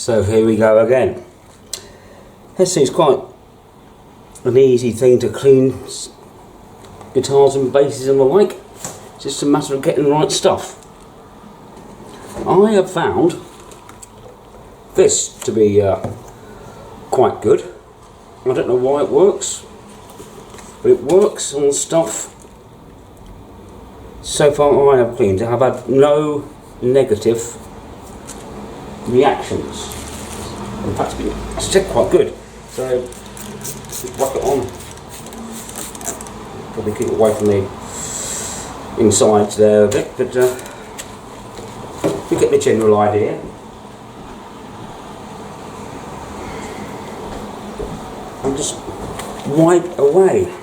So here we go again. Let's see, it's quite an easy thing to clean guitars and basses and the like. It's just a matter of getting the right stuff. I have found this to be quite good. I don't know why it works, but it works on stuff so far I have cleaned. I've had no negative reactions. In fact, it's still quite good. So, whack it on. Probably keep it away from the insides there a bit, but you get the general idea. And just wipe away.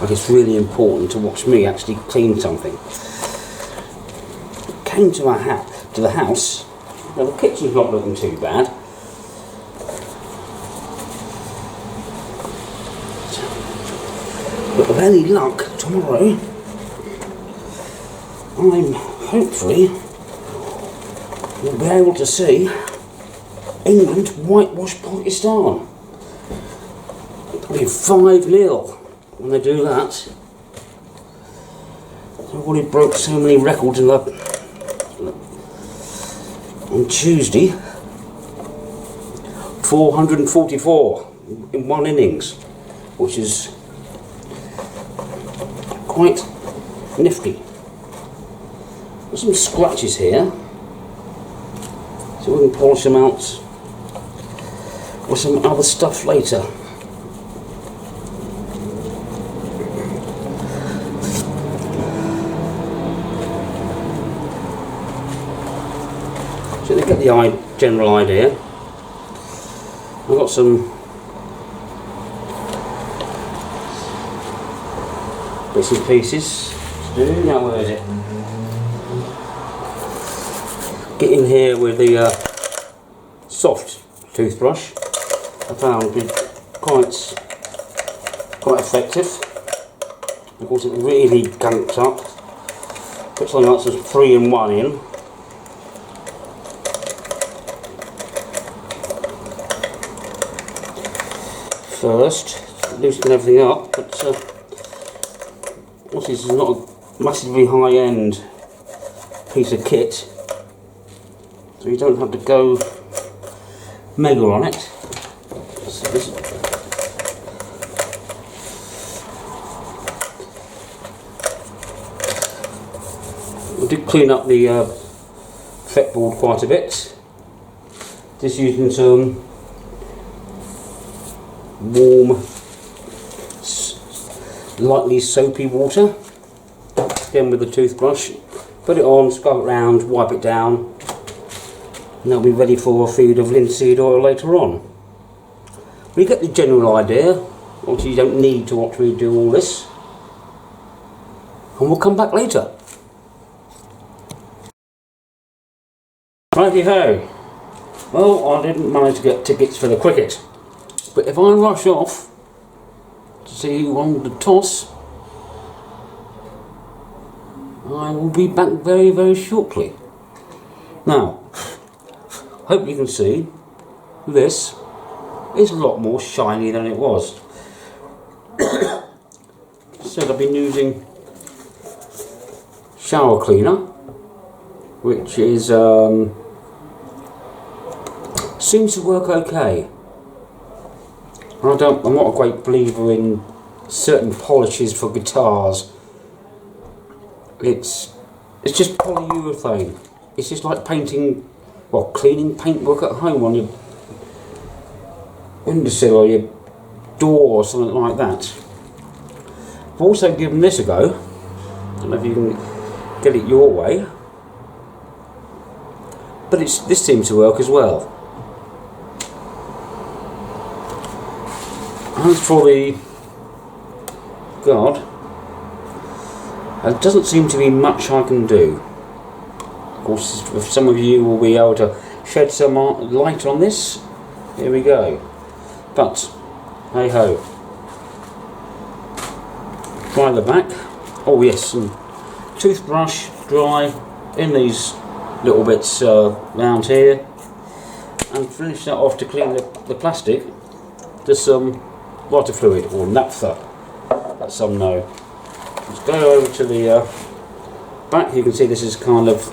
Like, it's really important to watch me actually clean something. Came to the house. Now the kitchen's not looking too bad. But with any luck, tomorrow I'm hopefully will be able to see England whitewash Pakistan. It'll be 5-0 when they do that. They've already broke so many records in on Tuesday. 444 in one innings, which is quite nifty. There's some scratches here, so we can polish them out with some other stuff later. So to get the general idea, I've got some bits and pieces to do. Now where is it? Get in here with the soft toothbrush. I found it quite effective. Of course, it really gunked up. Put something else that's 3-in-1 in. First, loosen everything up, but this is not a massively high-end piece of kit, so you don't have to go mega on it. So this, I did clean up the fretboard quite a bit, just using some warm, lightly soapy water. Again with the toothbrush, put it on, scrub it round, wipe it down, and they'll be ready for a feed of linseed oil later on. But you get the general idea. Obviously you don't need to watch me do all this, and we'll come back later. Righty ho. Well, I didn't manage to get tickets for the cricket, but if I rush off to see who won the toss, I will be back very, very shortly. Now, hope you can see this is a lot more shiny than it was. So I've been using shower cleaner, which is seems to work okay. I'm not a great believer in certain polishes for guitars. It's just polyurethane. It's just like painting, well, cleaning paintwork at home on your windowsill or your door or something like that. I've also given this a go. I don't know if you can get it your way, but this seems to work as well. As for the guard, there doesn't seem to be much I can do. Of course, if some of you will be able to shed some light on this, here we go. But, hey ho. dry the back. Oh yes, some toothbrush, dry in these little bits round here, and finish that off to clean the plastic. Just some water fluid or naphtha, as some know. Let's go over to the back. You can see this is kind of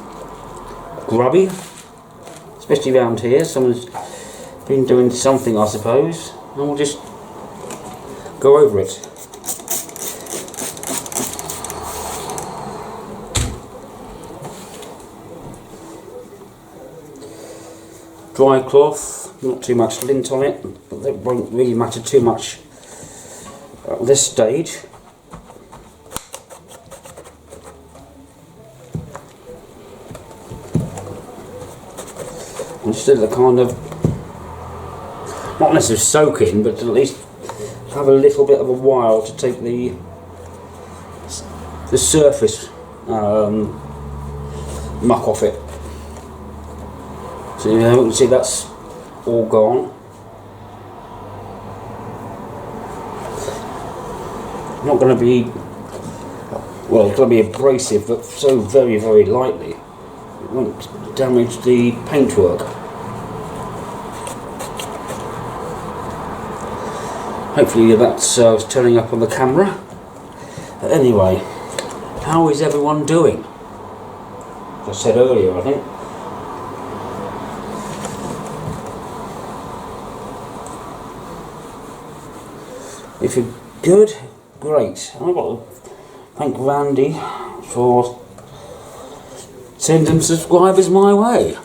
grubby, especially around here. Someone's been doing something, I suppose, and we'll just go over it. Dry cloth, not too much lint on it, but that won't really matter too much at this stage. Instead of kind of, not necessarily soak in, but at least have a little bit of a while to take the surface muck off it. So you can see that's all gone. Not going to be, well, it's going to be abrasive, but so very, very lightly. It won't damage the paintwork. Hopefully that's turning up on the camera. But anyway, how is everyone doing? As I said earlier, I think. If you're good, great. I've got to thank Randy for sending subscribers my way.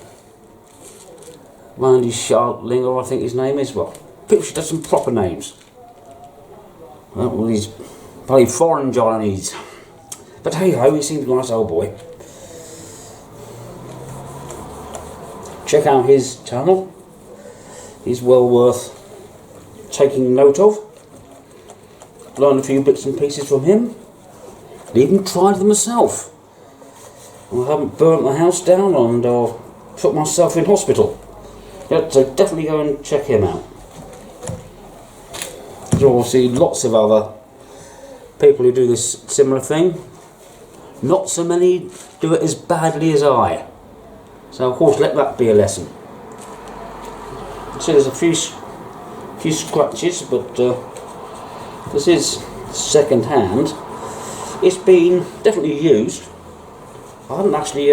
Randy Sharplinger, I think his name is. Well, people should have some proper names. Well, these bloody foreign Johnnies. But hey ho, he seems a nice old boy. Check out his channel. He's well worth taking note of. Learn a few bits and pieces from him. And even tried them myself. I haven't burnt the house down and put myself in hospital. Yeah, so definitely go and check him out. You'll see lots of other people who do this similar thing. Not so many do it as badly as I. So of course let that be a lesson. See, there's a few scratches, but this is second hand. It's been definitely used. I haven't actually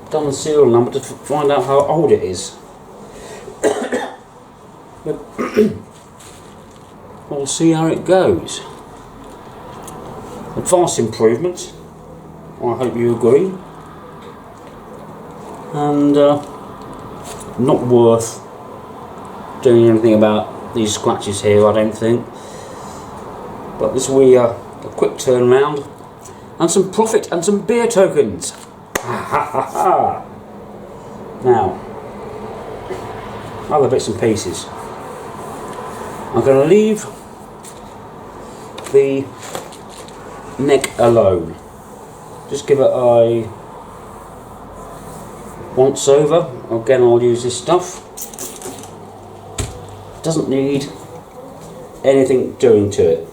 done the serial number to find out how old it is. But we'll see how it goes. A vast improvement, I hope you agree. And not worth doing anything about these scratches here, I don't think. But this will be a quick turnaround and some profit and some beer tokens. Now, other bits and pieces. I'm going to leave the neck alone. Just give it a once over. Again, I'll use this stuff. Doesn't need anything doing to it.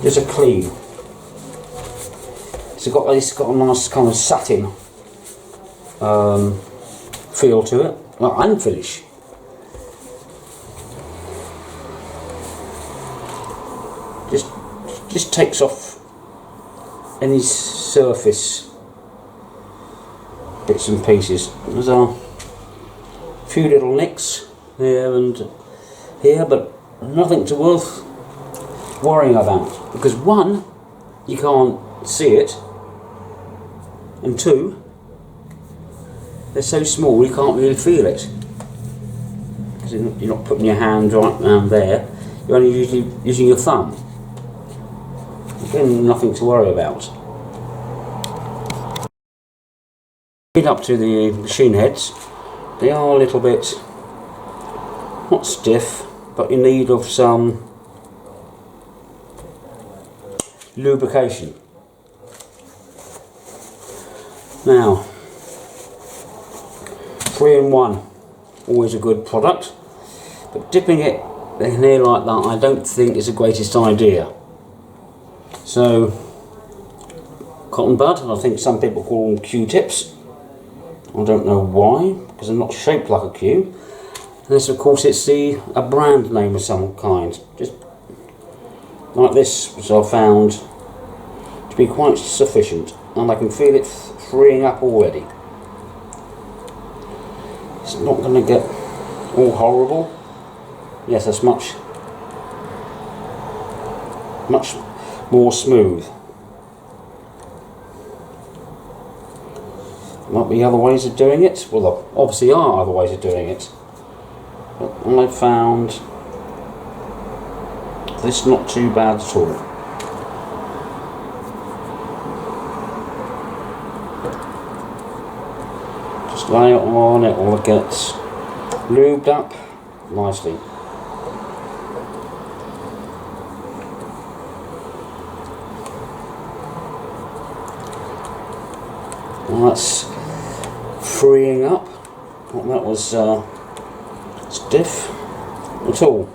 Just a clean. It's got a nice kind of satin feel to it, like unfinished. Just takes off any surface bits and pieces. There's a few little nicks here and here, but nothing to worth worrying about, because one, you can't see it, and two, they're so small you can't really feel it, because you're not putting your hand right around there, you're only usually using your thumb. Again, nothing to worry about. Get up to the machine heads. They are a little bit not stiff, but in need of some lubrication. Now, 3-in-1, always a good product, but dipping it in here like that I don't think is the greatest idea. So, cotton bud, and I think some people call them Q-tips. I don't know why, because they're not shaped like a Q. And this, of course, it's a brand name of some kind. Just like this, which I found to be quite sufficient, and I can feel it freeing up already. It's not going to get all horrible. Yes, that's much more smooth. Might be other ways of doing it. Well, there obviously are other ways of doing it. But I found this not too bad at all. Just lay it on, it will get lubed up nicely. Well, that's freeing up. Not that was stiff at all.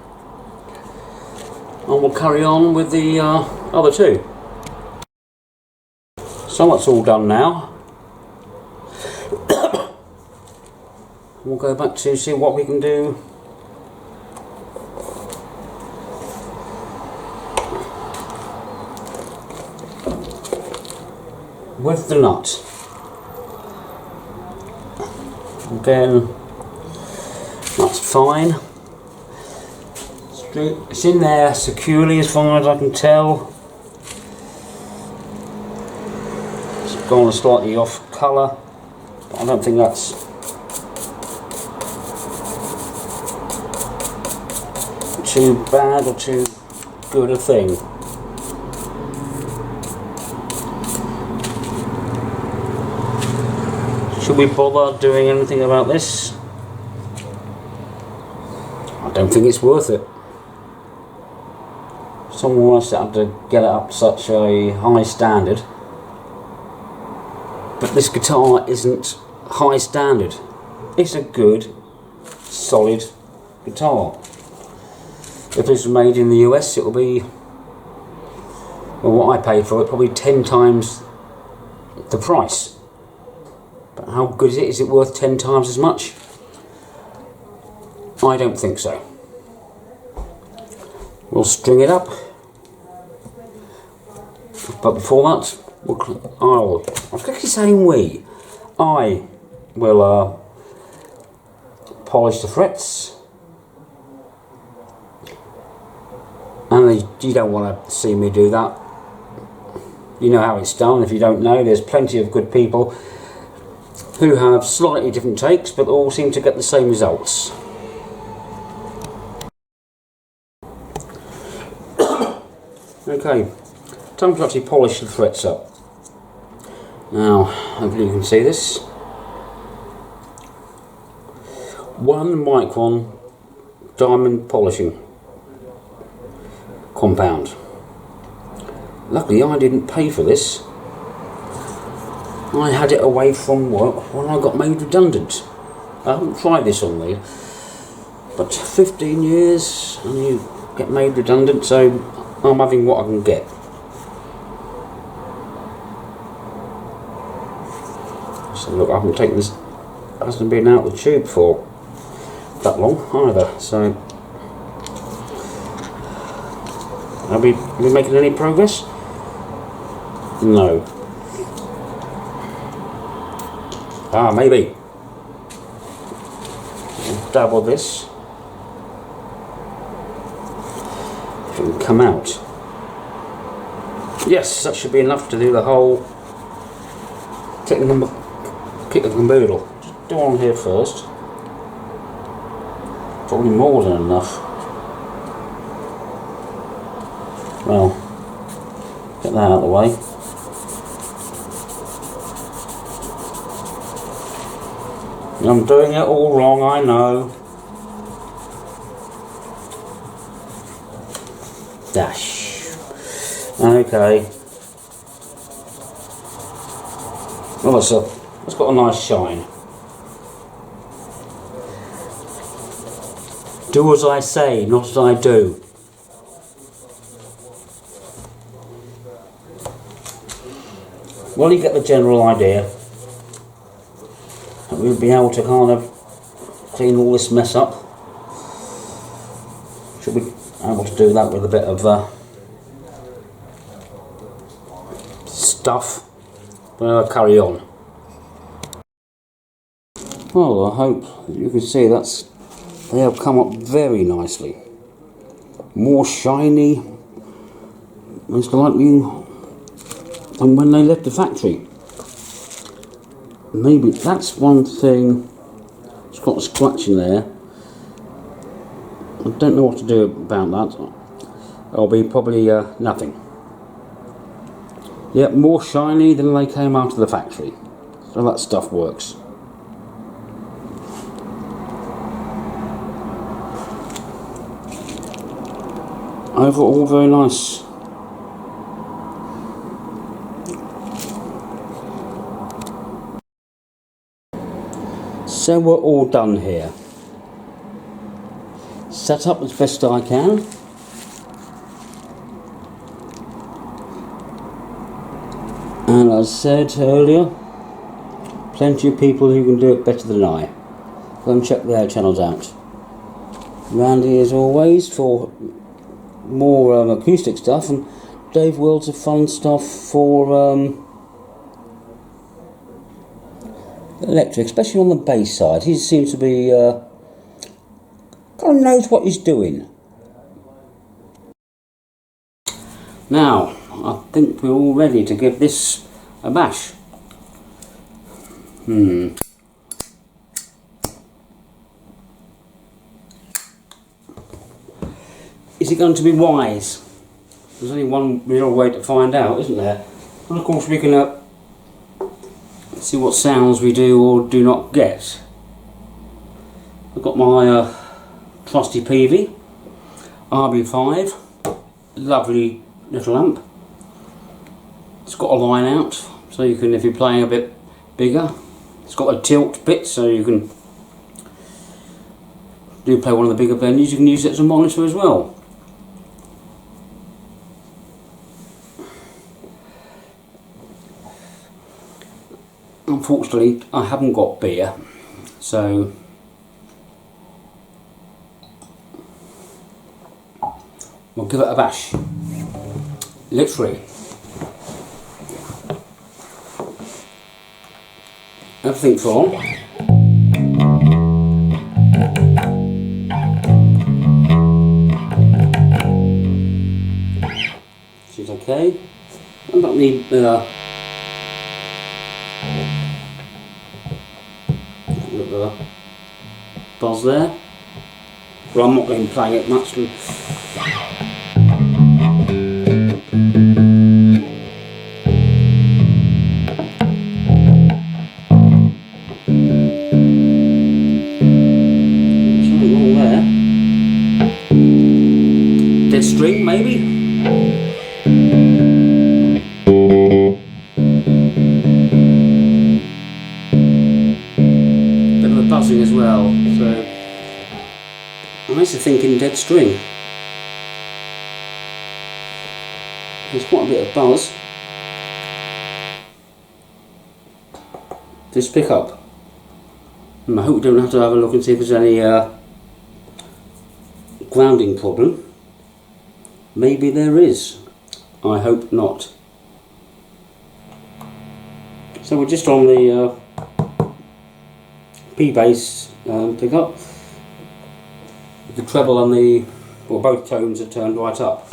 And we'll carry on with the other two. So that's all done now. We'll go back to see what we can do with the nut. Again, that's fine. It's in there securely as far as I can tell. It's gone slightly off colour, but I don't think that's too bad or too good a thing. Should we bother doing anything about this? I don't think it's worth it. Someone else had to get it up to such a high standard. But this guitar isn't high standard. It's a good, solid guitar. If this was made in the US, it will be, well, what I paid for it, probably 10 times the price. But how good is it? Is it worth 10 times as much? I don't think so. We'll string it up. But before that, I'm keep saying we. I will polish the frets. And you don't want to see me do that. You know how it's done. If you don't know, there's plenty of good people who have slightly different takes, but all seem to get the same results. Okay, time to actually polish the frets up. Now, hopefully you can see this. 1 micron diamond polishing compound. Luckily I didn't pay for this. I had it away from work when I got made redundant. I haven't tried this on me, but 15 years and you get made redundant, so I'm having what I can get. So look, I haven't taken this, it hasn't been out of the tube for that long either, so are we making any progress? No. Ah, maybe. I'll dabble this. If it can come out. Yes, that should be enough to do the whole kit and caboodle. Just do on here first. Probably more than enough. Well, get that out of the way. I'm doing it all wrong, I know. Dash. Okay. Well, it's got a nice shine. Do as I say, not as I do. Well, you get the general idea. We'll be able to kind of clean all this mess up. Should be able to do that with a bit of stuff. But I'll carry on. Well, I hope you can see they have come up very nicely. More shiny, most likely, than when they left the factory. Maybe that's one thing. It's got a scratch in there. I don't know what to do about that. It'll be probably nothing. Yep, more shiny than they came out of the factory. So that stuff works. Overall, very nice. So we're all done here. Set up as best I can. And as I said earlier, plenty of people who can do it better than I. Go and check their channels out. Randy as always for more acoustic stuff, and Dave Worlds of fun stuff for electric, especially on the bass side. He seems to be kind of knows what he's doing. Now, I think we're all ready to give this a bash. Is it going to be wise? There's only one real way to find out, isn't there? And of course we can see what sounds we do or do not get. I've got my trusty PV RB5, lovely little amp. It's got a line out, so you can, if you're playing a bit bigger, it's got a tilt bit, so you can do play one of the bigger venues. You can use it as a monitor as well. Unfortunately, I haven't got beer, so we'll give it a bash. Literally. Everything full. She's okay. I don't need buzz there. Well, I'm not going to play it much. Something wrong there. Dead string, maybe? Buzzing as well, so I'm actually thinking dead string. There's quite a bit of buzz. This pickup. I hope we don't have to have a look and see if there's any grounding problem. Maybe there is. I hope not. So we're just on the P-bass pickup. The treble and the, well, both tones are turned right up.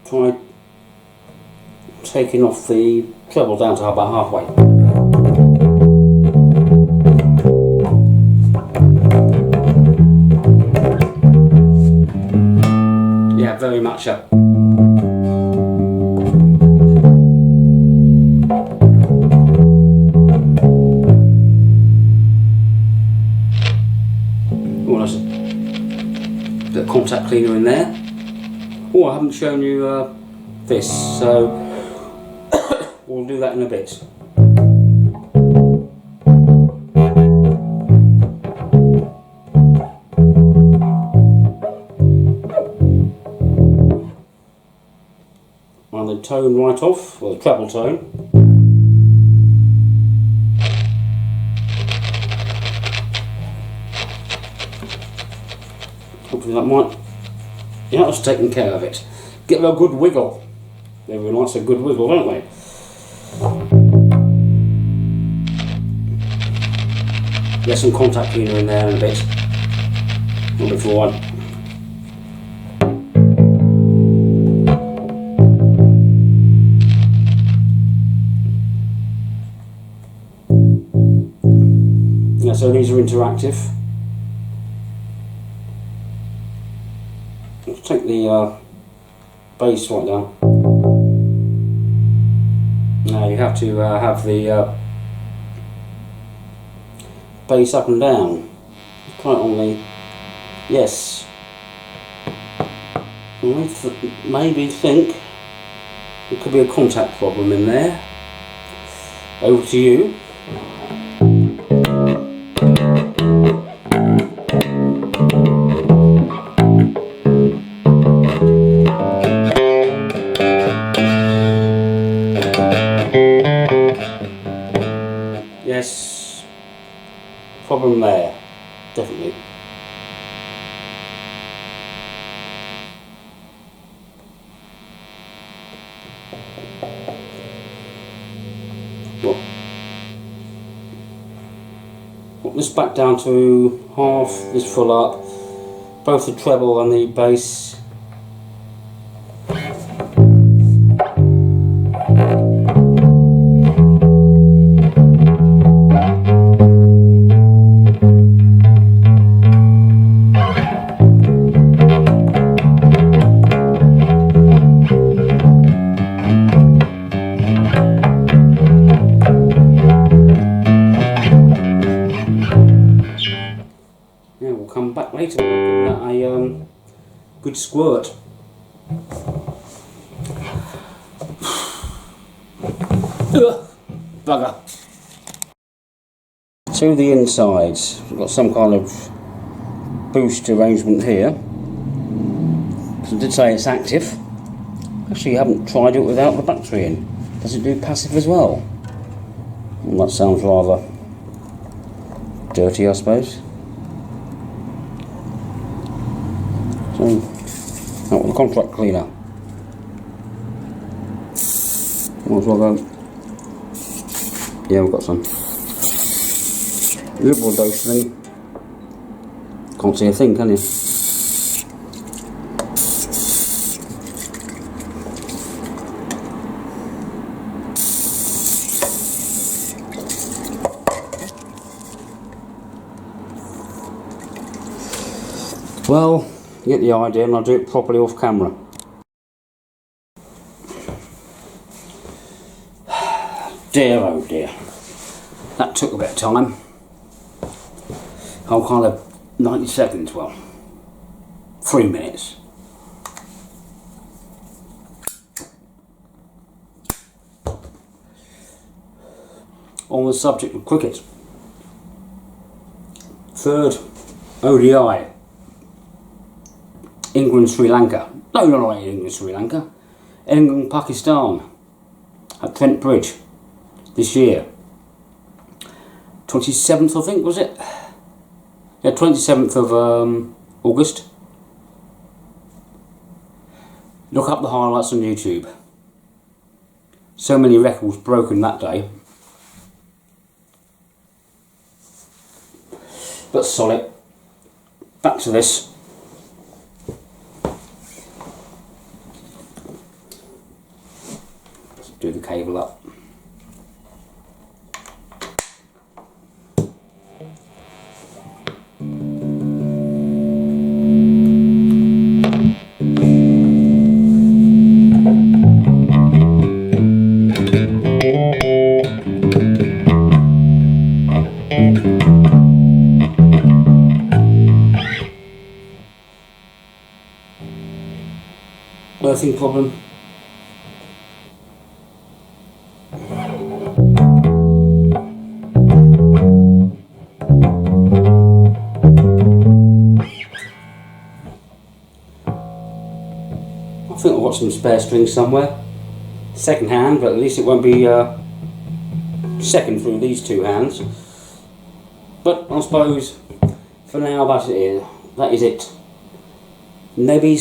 Try taking off the treble down to about halfway. Very much up. Oh, there's a bit of contact cleaner in there. Oh, I haven't shown you this, so we'll do that in a bit. And the tone right off, or the treble tone. Hopefully that might, yeah, that's taking care of it. Give it a good wiggle. Everyone likes a good wiggle, don't they? Get some contact cleaner in there in a bit. Not before one. Yeah, so these are interactive. Let's take the bass right down. Now you have to have the bass up and down. Quite on the, yes. Maybe think there could be a contact problem in there. Over to you. Yes, problem there, definitely. Well, put this back down to half, this full up, both the treble and the bass. Yeah, we'll come back later and give that a good squirt. Bugger. To the insides, we've got some kind of boost arrangement here. So I did say it's active. Actually, I haven't tried it without the battery in. Does it do passive as well? Well, that sounds rather dirty, I suppose. So, out with the contract cleaner. Might as well go. Yeah, we've got some. Liberal dose thing. Can't see a thing, can you? Well, you get the idea, and I'll do it properly off camera. Dear, oh dear. That took a bit of time. Whole kind of 90 seconds, well, 3 minutes. On the subject of cricket. Third ODI. England, Sri Lanka. No, not England, Sri Lanka. England, Pakistan. At Trent Bridge. This year. 27th, I think, was it? Yeah, 27th of August. Look up the highlights on YouTube. So many records broken that day. But solid. Back to this. Let's do the cable up. Earthing problem. got some spare strings somewhere. Second hand, but at least it won't be second through these two hands. But I suppose for now that is it. Maybe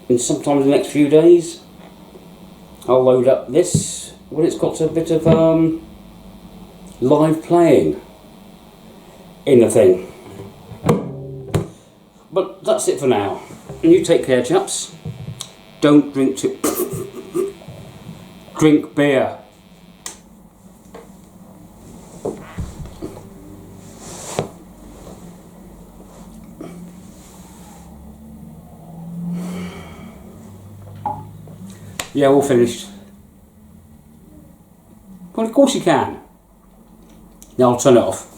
in sometime in the next few days I'll load up this when it's got a bit of live playing in the thing. But that's it for now. And you take care, chaps. Don't drink too drink beer. Yeah, all finished. Well, of course you can. Now I'll turn it off.